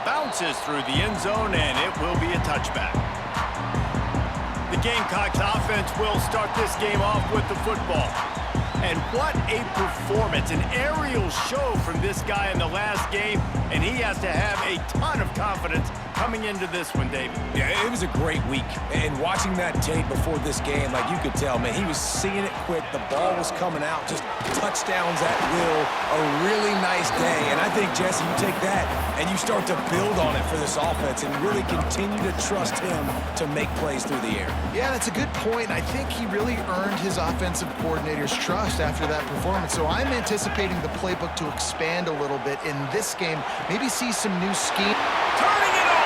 bounces through the end zone, and it will be a touchback. The Gamecocks offense will start this game off with the football. And what a performance, an aerial show from this guy in the last game, and he has to have a ton of confidence coming into this one, David. Yeah, it was a great week. And watching that tape before this game, like you could tell, man, he was seeing it quick. The ball was coming out, just touchdowns at will. A really nice day. And I think, Jesse, you take that and you start to build on it for this offense and really continue to trust him to make plays through the air. Yeah, that's a good point. I think he really earned his offensive coordinator's trust after that performance. So I'm anticipating the playbook to expand a little bit in this game. Maybe see some new scheme. Turning it on!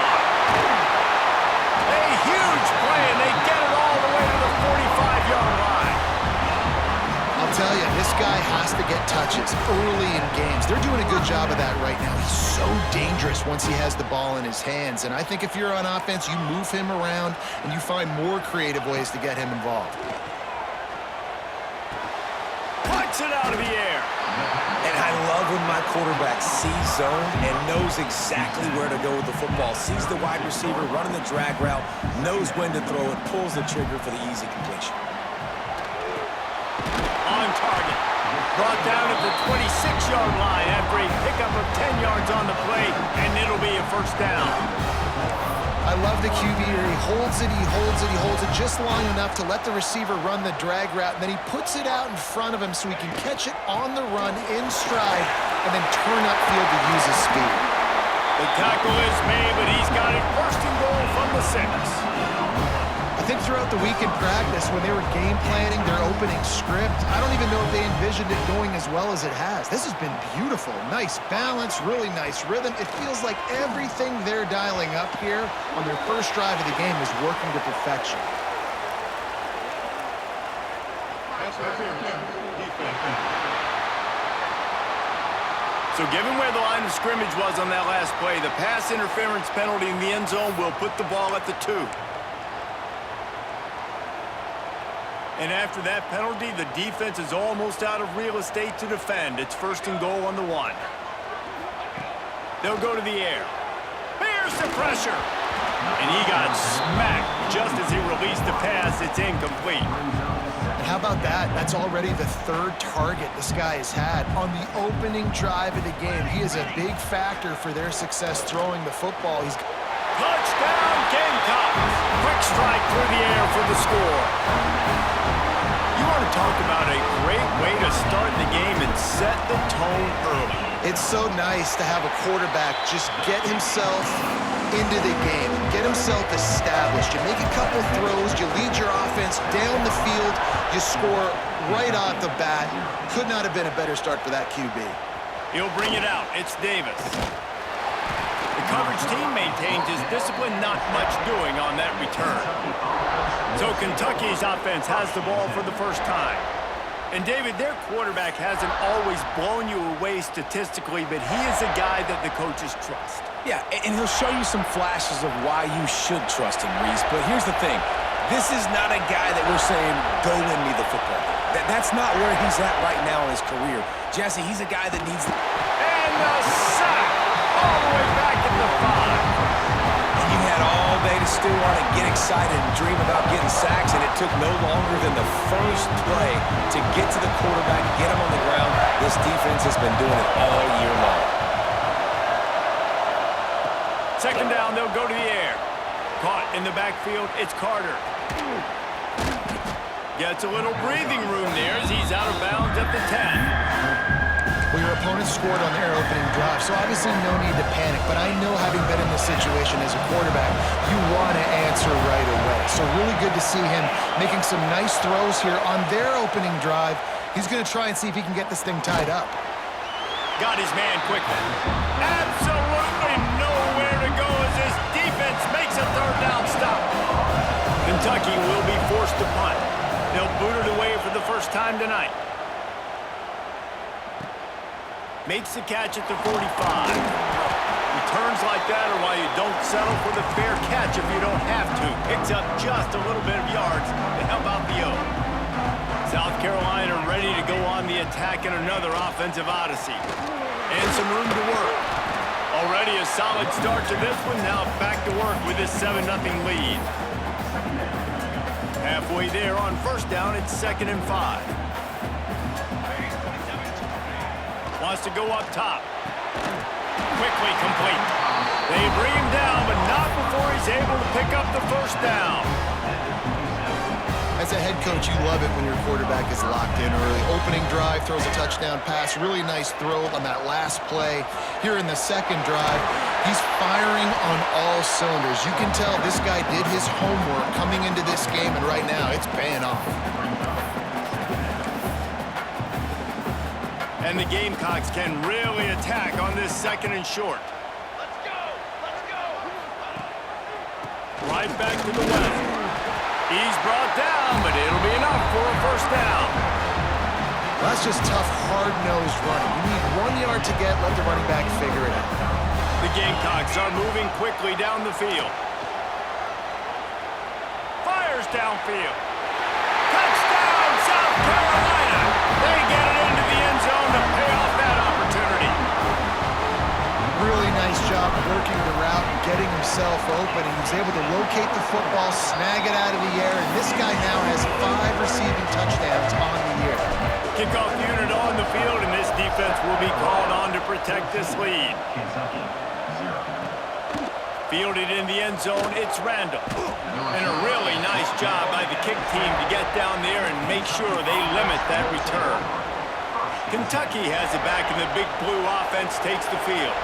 A huge play, and they get it all the way to the 45-yard line. I'll tell you, this guy has to get touches early in games. They're doing a good job of that right now. He's so dangerous once he has the ball in his hands. And I think if you're on offense, you move him around and you find more creative ways to get him involved. Puts it out of the air. And I love when my quarterback sees zone and knows exactly where to go with the football. Sees the wide receiver running the drag route, knows when to throw it, pulls the trigger for the easy completion. On target. Brought down at the 26-yard line after a pickup of 10 yards on the play, and it'll be a first down. I love the QB here. He holds it, he holds it, he holds it just long enough to let the receiver run the drag route, and then he puts it out in front of him so he can catch it on the run in stride and then turn upfield to use his speed. The tackle is made, but he's got it first and goal from the 6. I think throughout the week in practice, when they were game planning their opening script, I don't even know if they envisioned it going as well as it has. This has been beautiful. Nice balance, really nice rhythm. It feels like everything they're dialing up here on their first drive of the game is working to perfection. So given where the line of scrimmage was on that last play, the pass interference penalty in the end zone will put the ball at the 2. And after that penalty, the defense is almost out of real estate to defend. It's first and goal on the 1. They'll go to the air. Here's the pressure. And he got smacked just as he released the pass. It's incomplete. And how about that? That's already the 3rd target this guy has had on the opening drive of the game. He is a big factor for their success throwing the football. He's touchdown, Gamecocks! Quick strike through the air for the score. You want to talk about a great way to start the game and set the tone early. It's so nice to have a quarterback just get himself into the game, get himself established. You make a couple throws, you lead your offense down the field, you score right off the bat. Could not have been a better start for that QB. He'll bring it out. It's Davis. The coverage team maintains his discipline, not much doing on that return. So Kentucky's offense has the ball for the first time. And David, their quarterback hasn't always blown you away statistically, but he is a guy that the coaches trust. Yeah, and he'll show you some flashes of why you should trust him, Reese. But here's the thing. This is not a guy that we're saying, go win me the football. That's not where he's at right now in his career. Jesse, he's a guy that needs... And the sack! All the way back at the 5. And you had all day to stew on and get excited and dream about getting sacks, and it took no longer than the first play to get to the quarterback, get him on the ground. This defense has been doing it all year long. Second down, they'll go to the air. Caught in the backfield, it's Carter. Gets a little breathing room there as he's out of bounds at the 10. Well, your opponent scored on their opening drive, so obviously no need to panic. But I know, having been in this situation as a quarterback, you want to answer right away. So really good to see him making some nice throws here on their opening drive. He's going to try and see if he can get this thing tied up. Got his man quickly. Absolutely nowhere to go as his defense makes a 3rd down stop. Kentucky will be forced to punt. They'll boot it away for the first time tonight. Makes the catch at the 45. Returns like that are why you don't settle for the fair catch if you don't have to. Picks up just a little bit of yards to help out the O. South Carolina ready to go on the attack in another offensive odyssey. And some room to work. Already a solid start to this one. Now back to work with this 7-0 lead. Halfway there on first down, it's 2nd and 5. Wants to go up top. Quickly complete. They bring him down, but not before he's able to pick up the first down. As a head coach, you love it when your quarterback is locked in early. Opening drive, throws a touchdown pass. Really nice throw on that last play. Here in the second drive, he's firing on all cylinders. You can tell this guy did his homework coming into this game, and right now it's paying off. And the Gamecocks can really attack on this 2nd and short. Let's go! Let's go! Right back to the left. He's brought down, but it'll be enough for a first down. Well, that's just tough, hard-nosed running. You need 1 yard to get, let the running back figure it out. The Gamecocks are moving quickly down the field. Fires downfield. Touchdown, South Carolina! They get it into the end zone to pay off that opportunity. Really nice job working the route and getting himself open. He was able to locate the football, snag it out of the air, and this guy now has 5 receiving touchdowns on the year. Kickoff unit on the field, and this defense will be called on to protect this lead. Fielded in the end zone, it's Randall. And a really nice job by the kick team to get down there and make sure they limit that return. Kentucky has it back, and the Big Blue offense takes the field.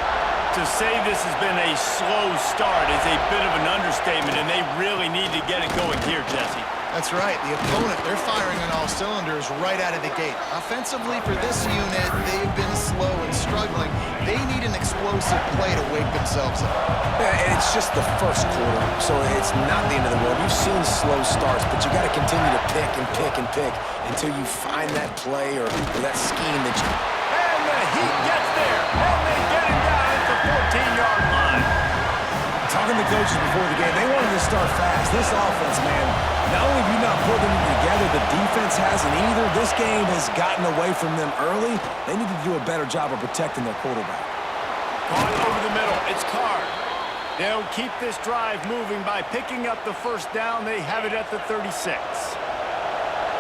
To say this has been a slow start is a bit of an understatement, and they really need to get it going here, Jesse. That's right. The opponent, they're firing on all cylinders right out of the gate. Offensively for this unit, they've been slow and struggling. They need an explosive play to wake themselves up. Yeah, and it's just the first quarter, so it's not the end of the world. You've seen slow starts, but you got to continue to pick and pick and pick until you find that play or that scheme that you... And the Heat gets there, and they get him down at the 14-yard line. Talking to coaches before the game, they wanted to start fast. This offense, man, not only have you not put them together, the defense hasn't either. This game has gotten away from them early. They need to do a better job of protecting their quarterback. Caught over the middle, it's Card. They'll keep this drive moving by picking up the first down. They have it at the 36.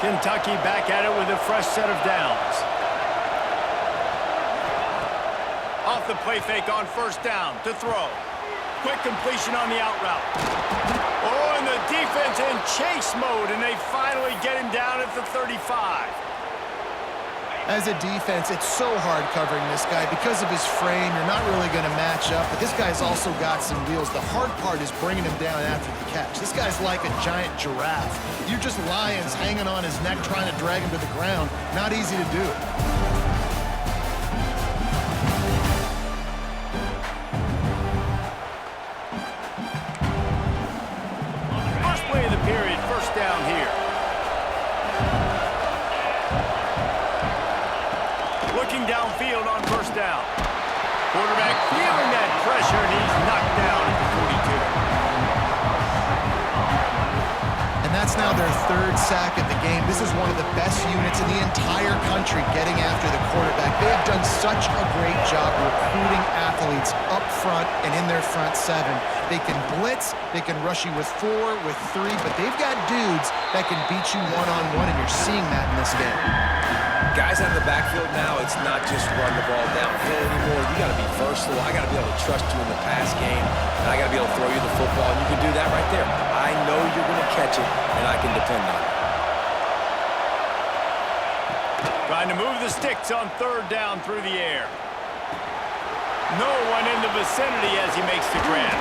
Kentucky back at it with a fresh set of downs. Off the play fake on first down to throw. Quick completion on the out route. Oh, and the defense in chase mode, and they finally get him down at the 35. As a defense, it's so hard covering this guy. Because of his frame, you're not really going to match up, but this guy's also got some wheels. The hard part is bringing him down after the catch. This guy's like a giant giraffe. You're just lions hanging on his neck trying to drag him to the ground. Not easy to do. Down here. Looking downfield on first down. Quarterback feeling that pressure, and he's knocked down at the 42. And that's now their 3rd sack of the game. This is one of the best units in the entire country getting after the quarterback. They have done such a great job recruiting athletes up front and in their front 7. They can blitz, they can rush you with 4, with 3, but they've got dudes that can beat you one-on-one, and you're seeing that in this game. Guys out of the backfield now, it's not just run the ball downfield anymore. You got to be versatile. I got to be able to trust you in the pass game, and I got to be able to throw you the football, and you can do that right there. I know you're going to catch it, and I can depend on it. Trying to move the sticks on 3rd down through the air. No one in the vicinity as he makes the grab.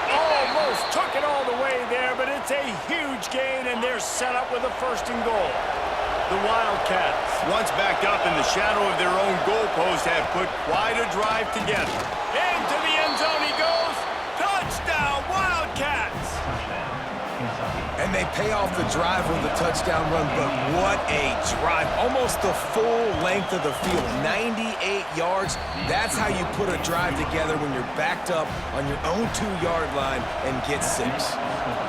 Almost took it all the way there, but it's a huge gain, and they're set up with a 1st and goal. The Wildcats, once backed up in the shadow of their own goalpost, have put quite a drive together. Into the end zone he goes. Touchdown, Wildcats! And they pay off the drive with the touchdown run, but what a drive. Almost the full length of the field, 98 yards. That's how you put a drive together when you're backed up on your own 2-yard line and get 6.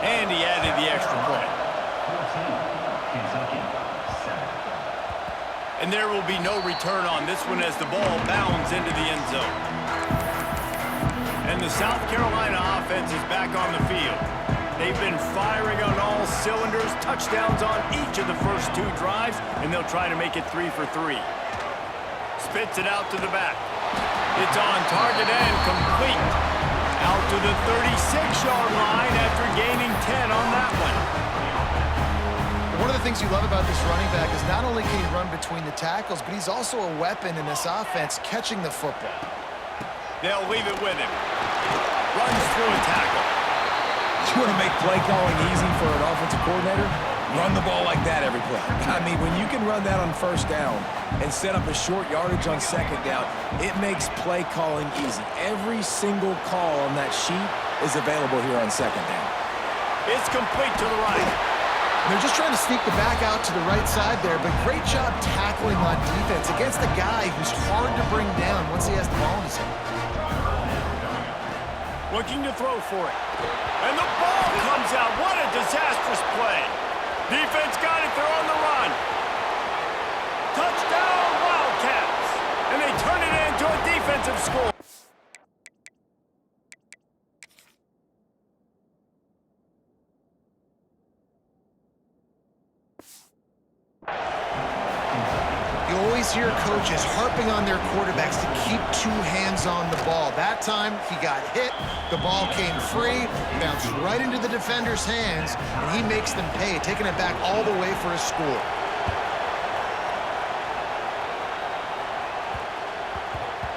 And he added the extra point. And there will be no return on this one as the ball bounds into the end zone. And the South Carolina offense is back on the field. They've been firing on all cylinders, touchdowns on each of the first 2 drives, and they'll try to make it 3 for 3. Spits it out to the back. It's on target and complete. Out to the 36-yard line after gaining 10 on that one. One of the things you love about this running back is not only can he run between the tackles, but he's also a weapon in this offense catching the football. They'll leave it with him. Runs through a tackle. You want to make play calling easy for an offensive coordinator? Run the ball like that every play. I mean, when you can run that on first down and set up a short yardage on second down, it makes play calling easy. Every single call on that sheet is available here on second down. It's complete to the right. They're just trying to sneak the back out to the right side there, but great job tackling on defense against the guy who's hard to bring down once he has the ball in his hand. Looking to throw for it. And the ball comes out. What a disastrous play. Defense got it. They're on the run. Touchdown, Wildcats. And they turn it into a defensive score. You always hear coaches harping on their quarterbacks to keep 2 hands on the ball. That time, he got hit, the ball came free, bounced right into the defender's hands, and he makes them pay, taking it back all the way for a score.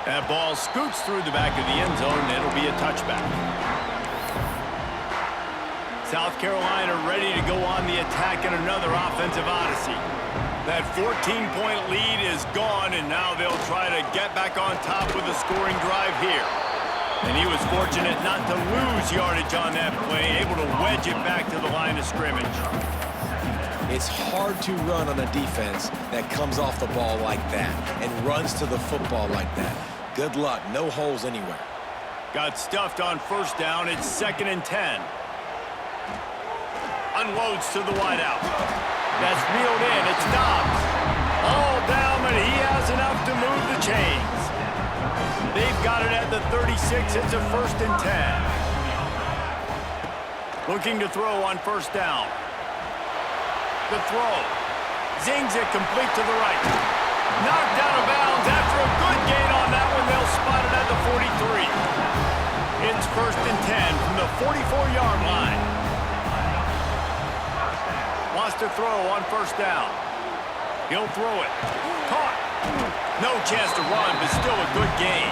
That ball scoots through the back of the end zone, and it'll be a touchback. South Carolina ready to go on the attack in another offensive odyssey. That 14-point lead is gone, and now they'll try to get back on top with a scoring drive here. And he was fortunate not to lose yardage on that play, able to wedge it back to the line of scrimmage. It's hard to run on a defense that comes off the ball like that and runs to the football like that. Good luck. No holes anywhere. Got stuffed on first down. It's 2nd and 10. Unloads to the wideout. That's reeled in. It's Dobbs. All down, but he has enough to move the chains. They've got it at the 36. It's a 1st and 10. Looking to throw on first down. The throw. Zings it complete to the right. Knocked out of bounds after a good gain on that one. They'll spot it at the 43. It's 1st and 10 from the 44-yard line. Wants to throw on first down. He'll throw it. Caught. No chance to run, but still a good gain.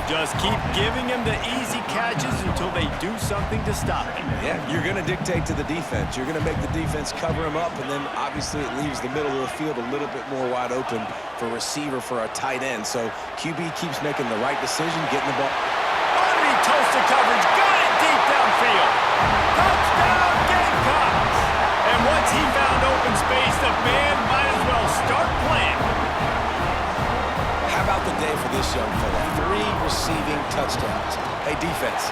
Just keep giving him the easy catches until they do something to stop him. Yeah, you're going to dictate to the defense. You're going to make the defense cover him up, and then obviously it leaves the middle of the field a little bit more wide open for receiver, for a tight end. So QB keeps making the right decision, getting the ball. Underneath toasted coverage, got it deep downfield. Touchdown, Gamecocks! And once he found open space, the band might as well start playing. How about the day for this young fella? 3 receiving touchdowns. Hey, defense,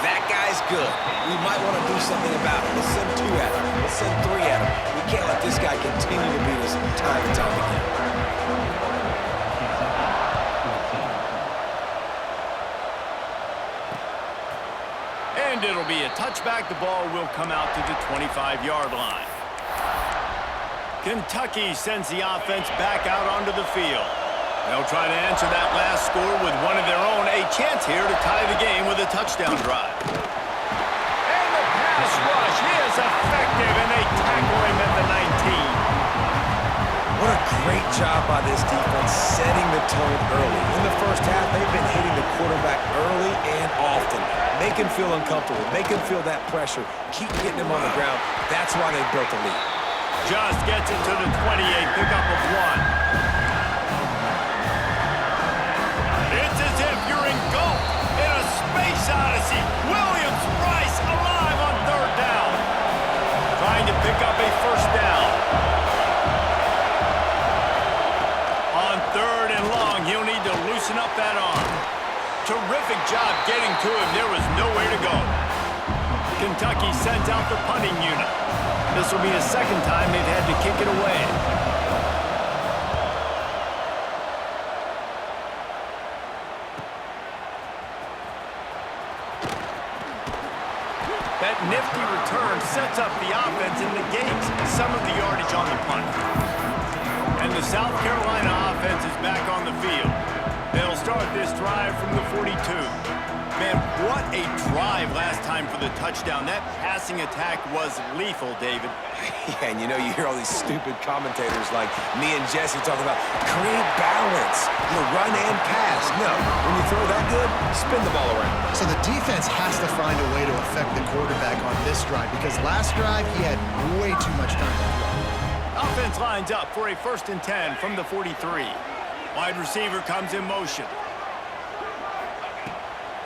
that guy's good. We might want to do something about it. Let's send 2 at him. Let's send 3 at him. We can't let this guy continue to beat us time and time again. And it'll be a touchback. The ball will come out to the 25-yard line. Kentucky sends the offense back out onto the field. They'll try to answer that last score with one of their own. A chance here to tie the game with a touchdown drive. And the pass rush is effective, and they tackle him at the 19. What a great job by this defense setting the tone early. In the first half, they've been hitting the quarterback early and often. Make him feel uncomfortable. Make him feel that pressure. Keep getting him on the ground. That's why they built the lead. Just gets it to the 28, pickup of 1. It's as if you're engulfed in a space odyssey. Williams-Brice alive on 3rd down. Trying to pick up a first down. On 3rd and long, he'll need to loosen up that arm. Terrific job getting to him. There was nowhere to go. Kentucky sends out the punting unit. This will be the 2nd time they've had to kick it away. sets up the offense and negates some of the yardage on the punt. And the South Carolina offense is back on the field. They'll start this drive from the 42. Man, what a drive last time for the touchdown. That passing attack was lethal, David. Yeah, and you know, you hear all these stupid commentators like me and Jesse talking about create balance, run and pass. No, when you throw that good, spin the ball around. So the defense has to find a way to affect the quarterback on this drive because last drive he had way too much time to throw. Offense lines up for a 1st and 10 from the 43. Wide receiver comes in motion.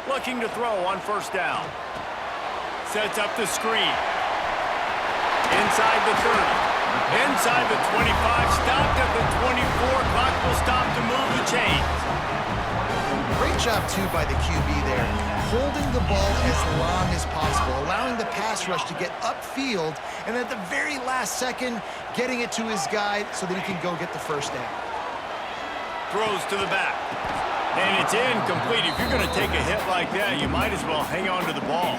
Looking to throw on 1st down. Sets up the screen. Inside the 30. Inside the 25. Stopped at the 24. Clock will stop to move the chains. Great job, too, by the QB there. Holding the ball as long as possible. Allowing the pass rush to get upfield. And at the very last second, getting it to his guy so that he can go get the 1st down. Throws to the back. And it's incomplete. If you're going to take a hit like that, you might as well hang on to the ball.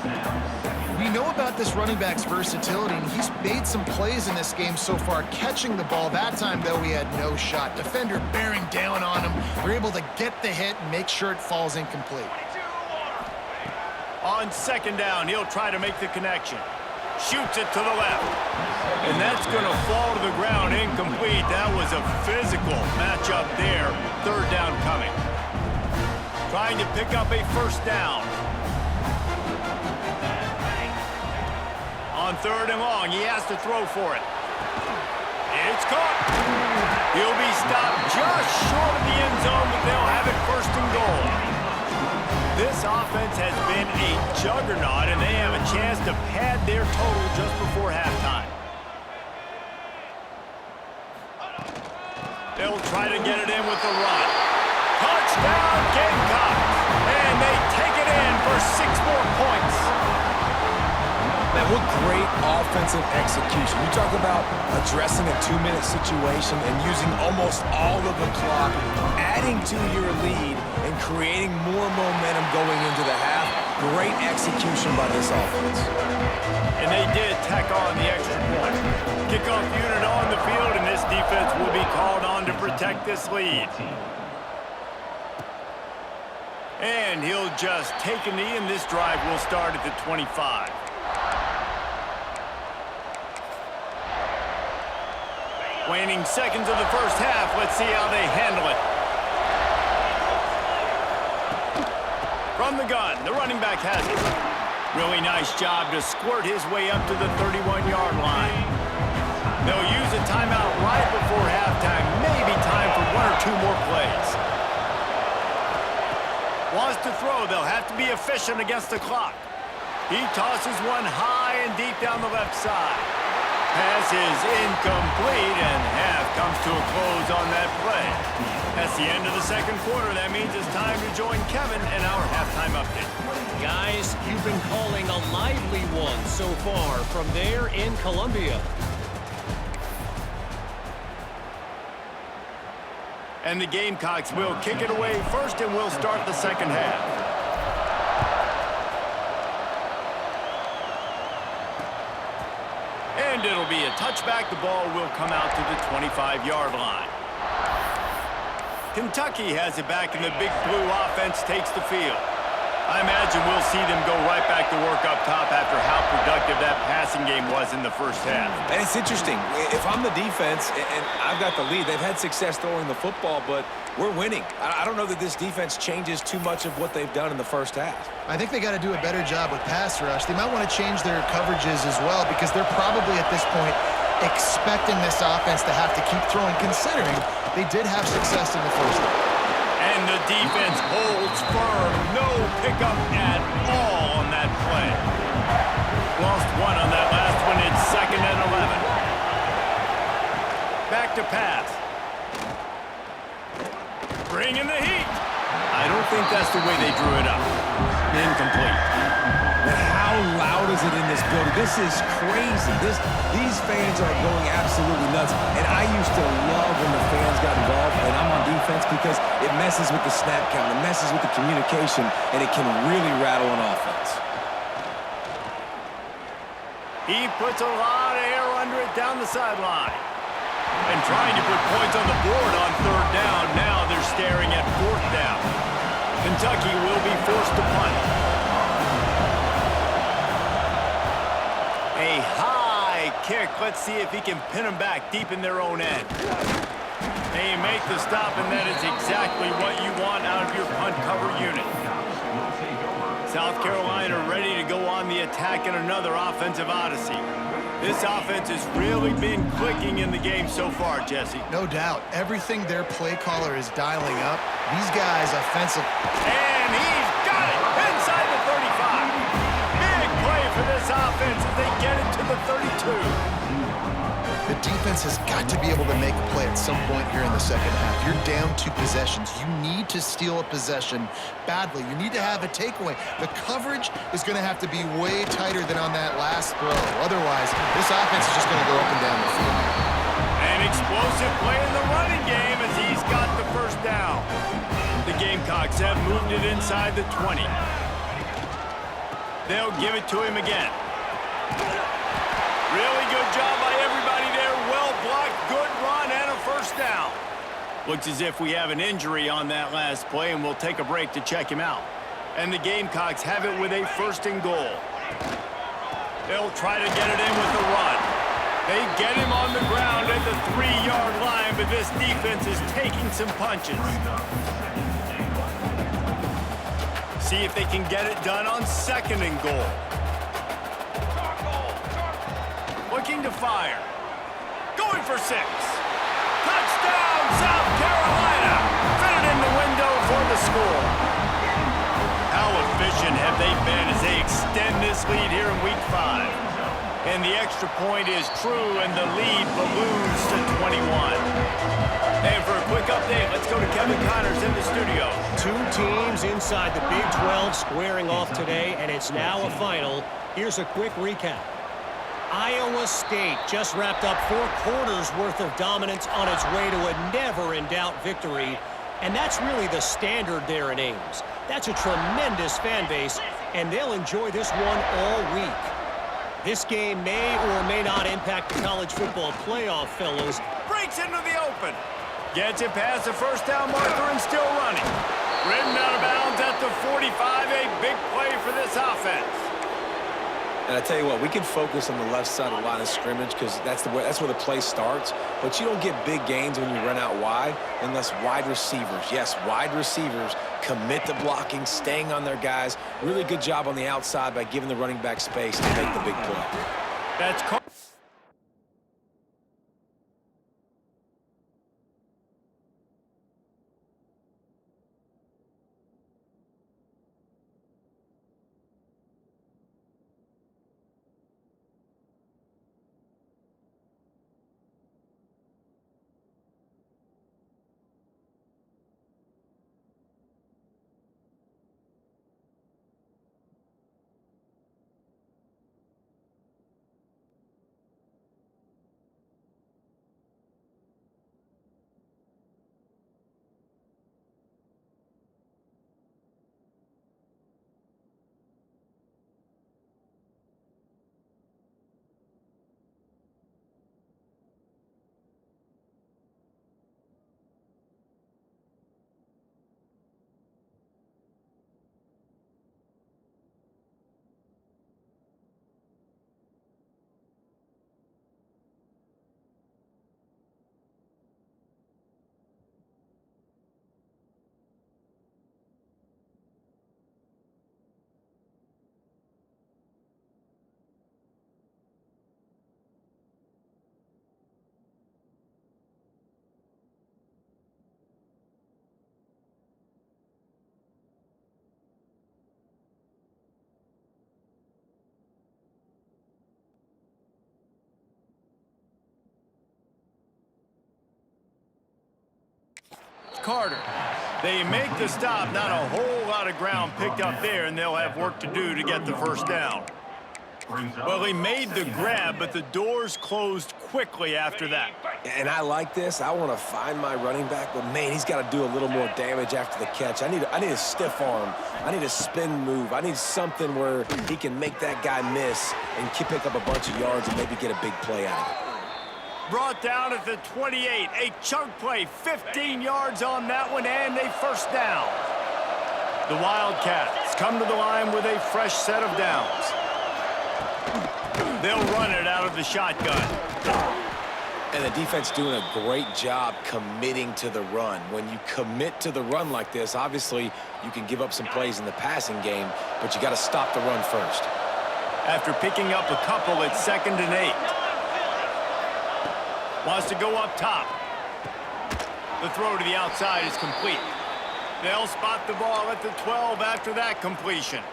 We know about this running back's versatility, and he's made some plays in this game so far, catching the ball. That time, though, he had no shot. Defender bearing down on him. They're able to get the hit and make sure it falls incomplete. On 2nd down, he'll try to make the connection. Shoots it to the left. And that's going to fall to the ground incomplete. That was a physical matchup there. 3rd down coming. Trying to pick up a 1st down. On 3rd and long, he has to throw for it. It's caught. He'll be stopped just short of the end zone, but they'll have it 1st and goal. This offense has been a juggernaut, and they have a chance to pad their total just before halftime. They'll try to get it in with the run. Touchdown, Gamecocks! And they take it in for 6 more points. Man, what great offensive execution. You talk about addressing a 2-minute situation and using almost all of the clock, adding to your lead, and creating more momentum going into the half. Great execution by this offense. And they did tack on the extra point. Kickoff unit on the field, and this defense will be called on to protect this lead. And he'll just take a knee, and this drive will start at the 25. Waning seconds of the 1st half. Let's see how they handle it. From the gun, the running back has it. Really nice job to squirt his way up to the 31-yard line. They'll use a timeout right before halftime. Maybe time for 1 or 2 more plays. Wants to throw. They'll have to be efficient against the clock. He tosses one high and deep down the left side. Pass is incomplete, and half comes to a close on that play. That's the end of the 2nd quarter. That means it's time to join Kevin in our halftime update. Guys, you've been calling a lively one so far from there in Columbia. And the Gamecocks will kick it away first, and we'll start the 2nd half. And it'll be a touchback. The ball will come out to the 25-yard line. Kentucky has it back, and the Big Blue offense takes the field. I imagine we'll see them go right back to work up top after how productive that passing game was in the 1st half. And it's interesting. If I'm the defense and I've got the lead, they've had success throwing the football, but we're winning. I don't know that this defense changes too much of what they've done in the 1st half. I think they got to do a better job with pass rush. They might want to change their coverages as well because they're probably at this point expecting this offense to have to keep throwing, considering they did have success in the 1st half. And the defense holds firm. No pickup at all on that play. Lost 1 on that last one. It's 2nd and 11. Back to pass. Bringing the heat. I don't think that's the way they drew it up. Incomplete. Man, how loud is it in this building? This is crazy. These fans are going absolutely nuts. And I used to love when the fans got involved, and I'm on defense because it messes with the snap count, it messes with the communication, and it can really rattle an offense. He puts a lot of air under it down the sideline. And trying to put points on the board on third down. Now they're staring at fourth down. Kentucky will be forced to punt. A high kick. Let's see if he can pin them back deep in their own end. They make the stop, and that is exactly what you want out of your punt cover unit. South Carolina ready to go on the attack in another offensive odyssey. This offense has really been clicking in the game so far, Jesse. No doubt. Everything their play caller is dialing up. These guys offensive. And he's got it inside the 35. Big play for this offense as they get it to the 32. The defense has got to be able to make a play at some point here in the second half. You're down 2 possessions. You need to steal a possession badly. You need to have a takeaway. The coverage is going to have to be way tighter than on that last throw. Otherwise, this offense is just going to go up and down the field. An explosive play in the running game as he's got the first down. The Gamecocks have moved it inside the 20. They'll give it to him again. Really good job by everybody there. Well blocked, good run, and a first down. Looks as if we have an injury on that last play, and we'll take a break to check him out. And the Gamecocks have it with a first and goal. They'll try to get it in with the run. They get him on the ground at the 3-yard line, but this defense is taking some punches. See if they can get it done on second and goal. Looking to fire. Going for 6. Touchdown, South Carolina. Fit it in the window for the score. How efficient have they been as they extend this lead here in Week 5? And the extra point is true, and the lead balloons to 21. And for a quick update, let's go to Kevin Connors in the studio. 2 teams inside the Big 12 squaring off today, and it's now a final. Here's a quick recap. Iowa State just wrapped up 4 quarters worth of dominance on its way to a never-in-doubt victory. And that's really the standard there in Ames. That's a tremendous fan base, and they'll enjoy this one all week. This game may or may not impact the college football playoff, fellas. Breaks into the open. Gets it past the first down marker and still running. Ridden out of bounds at the 45. A big play for this offense. And I tell you what, we can focus on the left side of the line of scrimmage because that's where the play starts. But you don't get big gains when you run out wide unless wide receivers, yes, wide receivers, commit to blocking, staying on their guys. Really good job on the outside by giving the running back space to make the big play. That's Carter. They make the stop. Not a whole lot of ground picked up there, and they'll have work to do to get the first down. Well, he made the grab, but the doors closed quickly after that. And I like this. I want to find my running back, but man, he's got to do a little more damage after the catch. I need a stiff arm. I need a spin move. I need something where he can make that guy miss and pick up a bunch of yards and maybe get a big play out of it. Brought down at the 28. A chunk play, 15 yards on that one, and a first down. The Wildcats come to the line with a fresh set of downs. They'll run it out of the shotgun. And the defense doing a great job committing to the run. When you commit to the run like this, obviously you can give up some plays in the passing game, but you got to stop the run first. After picking up a couple, it's 2nd and 8. Wants to go up top. The throw to the outside is complete. They'll spot the ball at the 12 after that completion.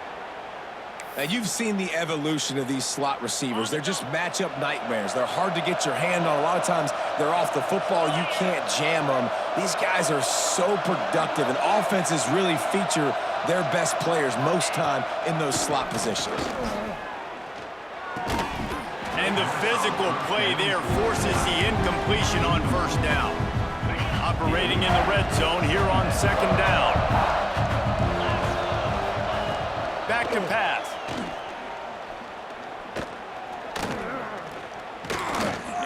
Now, you've seen the evolution of these slot receivers. They're just matchup nightmares. They're hard to get your hand on. A lot of times, they're off the football. You can't jam them. These guys are so productive, and offenses really feature their best players most time in those slot positions. And the physical play there forces the incompletion on first down. Operating in the red zone here on 2nd down. Back to pass.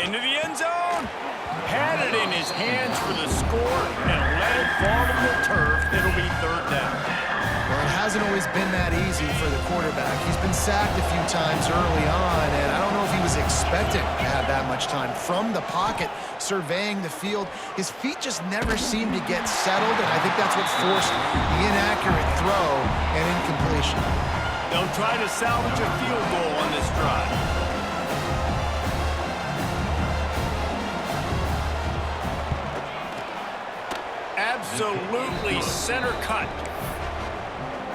Into the end zone. Had it in his hands for the score and let it fall to the turf. It'll be 3rd down. Well, it hasn't always been that easy for the quarterback. He's been sacked a few times early on, and I don't know if he was expecting to have that much time. From the pocket, surveying the field, his feet just never seemed to get settled, and I think that's what forced the inaccurate throw and incompletion. They'll try to salvage a field goal on this drive. Absolutely center cut.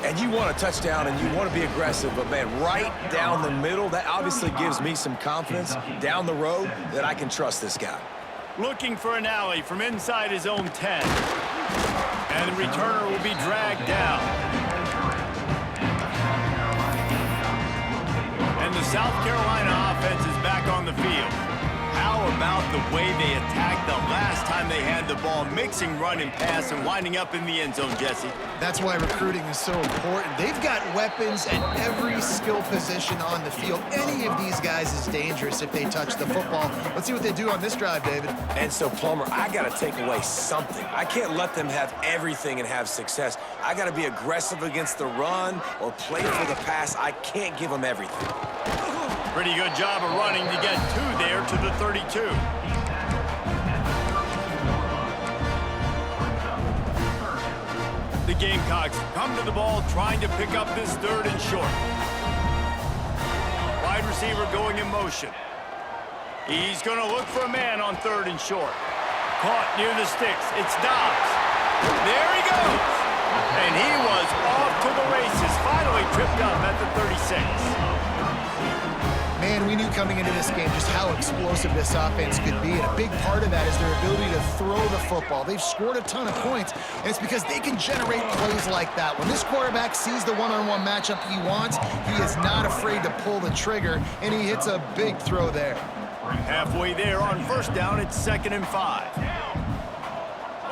And you want a touchdown and you want to be aggressive, but man, right down the middle, that obviously gives me some confidence down the road that I can trust this guy. Looking for an alley from inside his own 10. And the returner will be dragged down. And the South Carolina offense is back on the field. How about the way they attacked the last time they had the ball, mixing run and pass and winding up in the end zone, Jesse? That's why recruiting is so important. They've got weapons at every skill position on the field. Any of these guys is dangerous if they touch the football. Let's see what they do on this drive, David. And so, Plummer, I got to take away something. I can't let them have everything and have success. I got to be aggressive against the run or play for the pass. I can't give them everything. Pretty good job of running to get 2 there to the 32. The Gamecocks come to the ball trying to pick up this 3rd and short. Wide receiver going in motion. He's going to look for a man on 3rd and short. Caught near the sticks. It's Dobbs. There he goes. And he was off to the races. Finally tripped up at the 36. Man, we knew coming into this game just how explosive this offense could be, and a big part of that is their ability to throw the football. They've scored a ton of points, and it's because they can generate plays like that. When this quarterback sees the one-on-one matchup he wants, he is not afraid to pull the trigger, and he hits a big throw there. Halfway there on first down, it's 2nd and 5.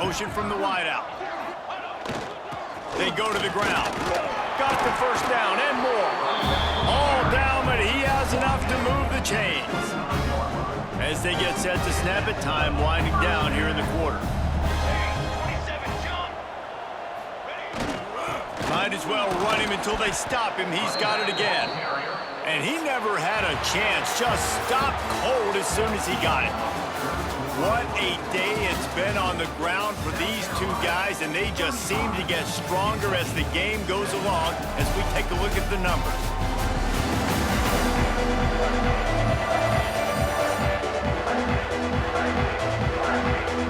Motion from the wideout. They go to the ground. Got the first down and more. All down, but he has enough to move the chains. As they get set to snap it, time winding down here in the quarter. Might as well run him until they stop him. He's got it again. And he never had a chance. Just stopped cold as soon as he got it. What a day it's been on the ground for these 2 guys, and they just seem to get stronger as the game goes along as we take a look at the numbers.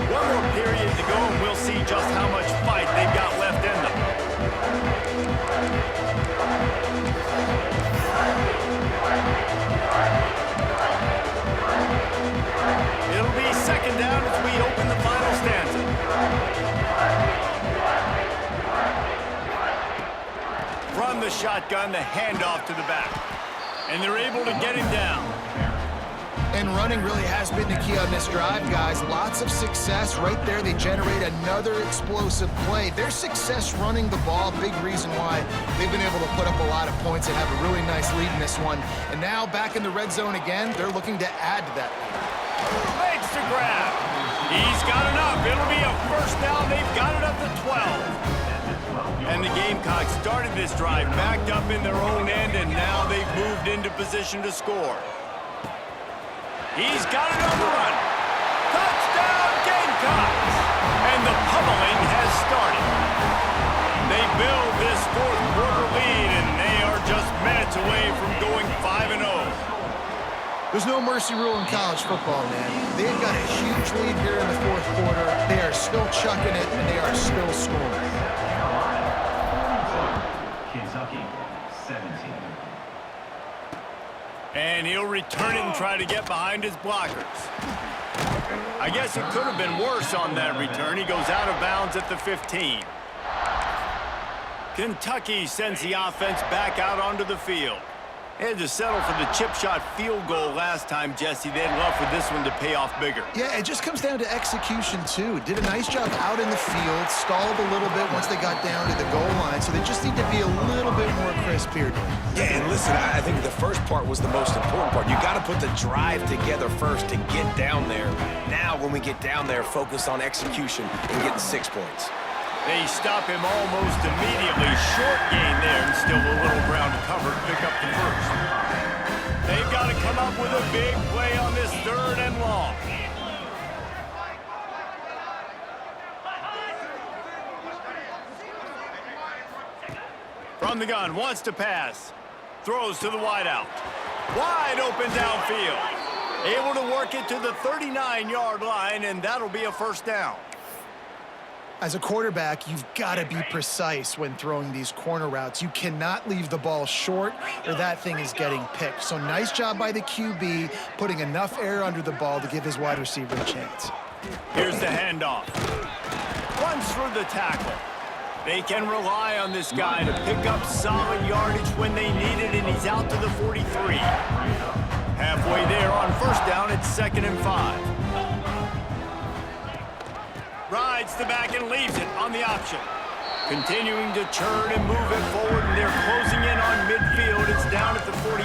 One more period to go, and we'll see just how much fight they've got left in them. It'll be 2nd down as we open the final stanza. From the shotgun, the handoff to the back. And they're able to get him down. And running really has been the key on this drive, guys. Lots of success right there. They generate another explosive play. Their success running the ball, big reason why they've been able to put up a lot of points and have a really nice lead in this one. And now back in the red zone again, they're looking to add to that lead. Makes the grab. He's got enough. It'll be a first down. They've got it up to 12. And the Gamecocks started this drive backed up in their own end, and now they've moved into position to score. He's got it on the run. Touchdown, Gamecocks! And the pummeling has started. They build this fourth quarter lead, and they are just minutes away from going 5-0. There's no mercy rule in college football, man. They've got a huge lead here in the fourth quarter. They are still chucking it, and they are still scoring. Kentucky, 17. And he'll return it and try to get behind his blockers. I guess it could have been worse on that return. He goes out of bounds at the 15. Kentucky sends the offense back out onto the field. They had to settle for the chip shot field goal last time, Jesse. They'd love for this one to pay off bigger. Yeah, it just comes down to execution, too. Did a nice job out in the field, stalled a little bit once they got down to the goal line, so they just need to be a little bit more crisp here. Yeah, and listen, I think the first part was the most important part. You got to put the drive together first to get down there. Now, when we get down there, focus on execution and getting 6 points. They stop him almost immediately. Short gain there, and still a little ground to cover to pick up the first. They've got to come up with a big play on this 3rd and long. From the gun, wants to pass. Throws to the wideout. Wide open downfield. Able to work it to the 39-yard line, and that'll be a first down. As a quarterback, you've got to be precise when throwing these corner routes. You cannot leave the ball short or that thing is getting picked. So nice job by the QB, putting enough air under the ball to give his wide receiver a chance. Here's the handoff. Runs through the tackle. They can rely on this guy to pick up solid yardage when they need it, and he's out to the 43. Halfway there on first down, it's 2nd and 5. Rides the back and leaves it on the option. Continuing to churn and move it forward, and they're closing in on midfield. It's down at the 48.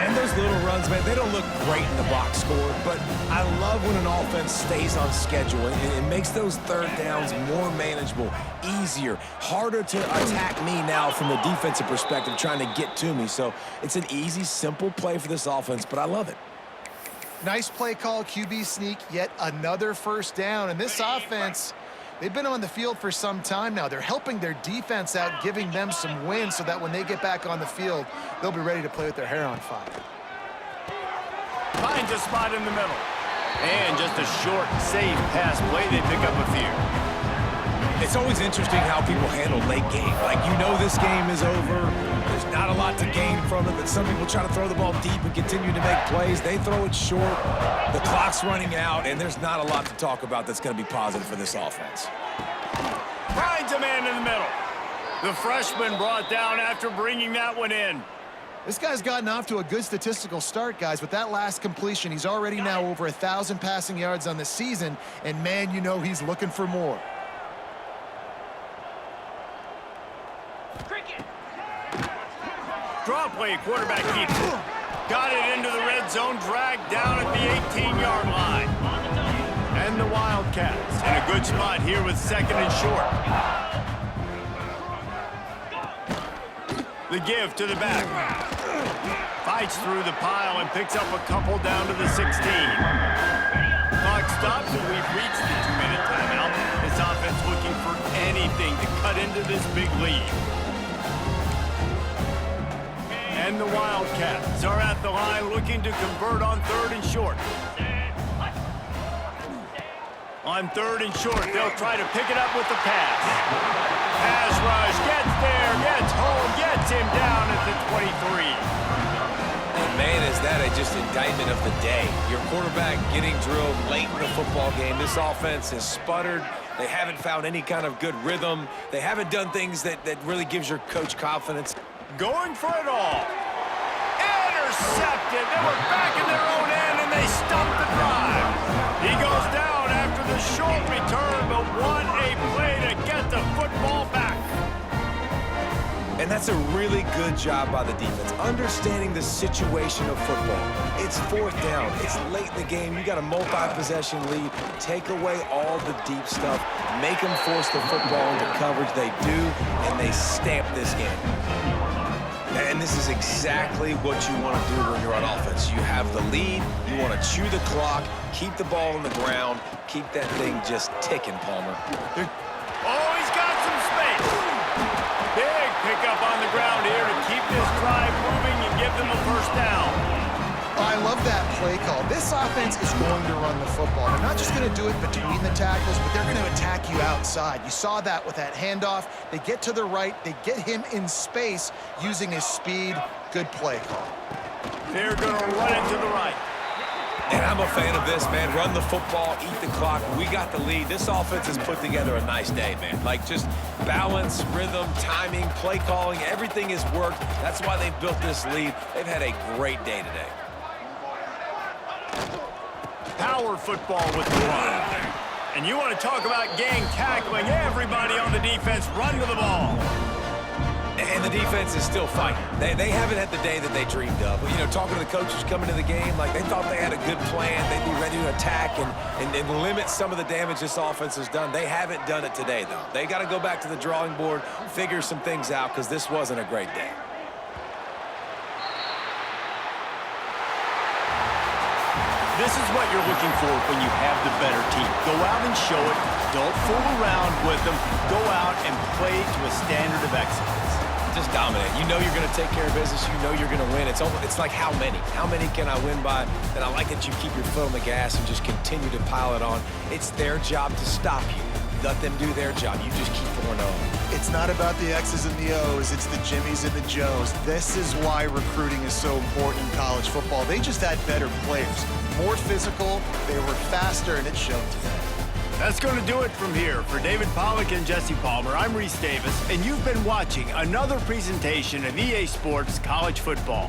And those little runs, man, they don't look great in the box score, but I love when an offense stays on schedule. It makes those 3rd downs more manageable, easier, harder to attack me now from the defensive perspective, trying to get to me. So it's an easy, simple play for this offense, but I love it. Nice play call, QB sneak, yet another first down. And this offense, they've been on the field for some time now. They're helping their defense out, giving them some wins so that when they get back on the field, they'll be ready to play with their hair on fire. Finds a spot in the middle. And just a short, safe pass play. They pick up a few. It's always interesting how people handle late game. Like, you know this game is over. There's not a lot to gain from it, but some people try to throw the ball deep and continue to make plays. They throw it short. The clock's running out, and there's not a lot to talk about that's going to be positive for this offense. Finds a man in the middle. The freshman brought down after bringing that one in. This guy's gotten off to a good statistical start, guys. With that last completion, he's already now over 1,000 passing yards on the season, and man, you know he's looking for more. Draw play, quarterback keeps it. Got it into the red zone, dragged down at the 18-yard line. And the Wildcats in a good spot here with 2nd and short. The give to the back. Fights through the pile and picks up a couple down to the 16. Clock stops and we've reached the 2-minute timeout. This offense looking for anything to cut into this big lead. And the Wildcats are at the line looking to convert on 3rd and short. On 3rd and short, they'll try to pick it up with the pass. Pass rush, gets there, gets home, gets him down at the 23. And man, is that just indictment of the day. Your quarterback getting drilled late in the football game. This offense has sputtered. They haven't found any kind of good rhythm. They haven't done things that really gives your coach confidence. Going for it all. intercepted. They were back in their own end, and they stopped the drive. He goes down after the short return, but what a play to get the football back. And that's a really good job by the defense, understanding the situation of football. It's fourth down. It's late in the game. You got a multi-possession lead. Take away all the deep stuff. Make them force the football into coverage. They do, and they stamp this game. And this is exactly what you want to do when you're on offense. You have the lead. You want to chew the clock, keep the ball on the ground, keep that thing just ticking, Palmer. Oh, he's got some space. Big pickup on the ground here to keep this drive moving and give them a first down. I love that play call. This offense is going to run the football. They're not just going to do it between the tackles, but they're going to attack you outside. You saw that with that handoff. They get to the right. They get him in space using his speed. Good play call. They're going to run it to the right. And I'm a fan of this, man. Run the football, eat the clock. We got the lead. This offense has put together a nice day, man. Like, just balance, rhythm, timing, play calling, everything has worked. That's why they've built this lead. They've had a great day today. Power football with the run. And you want to talk about gang tackling. Everybody on the defense run to the ball. And the defense is still fighting. They haven't had the day that they dreamed of. You know, talking to the coaches coming to the game, like they thought they had a good plan. They'd be ready to attack and limit some of the damage this offense has done. They haven't done it today, though. They got to go back to the drawing board, figure some things out, because this wasn't a great day. This is what you're looking for when you have the better team. Go out and show it. Don't fool around with them. Go out and play to a standard of excellence. Just dominate. You know you're going to take care of business. You know you're going to win. It's like how many? How many can I win by? And I like that you keep your foot on the gas and just continue to pile it on. It's their job to stop you. Let them do their job. You just keep going on. It's not about the X's and the O's. It's the Jimmies and the Joes. This is why recruiting is so important in college football. They just had better players. More physical, they were faster, and it showed today. That's going to do it from here. For David Pollack and Jesse Palmer, I'm Reese Davis, and you've been watching another presentation of EA Sports College Football.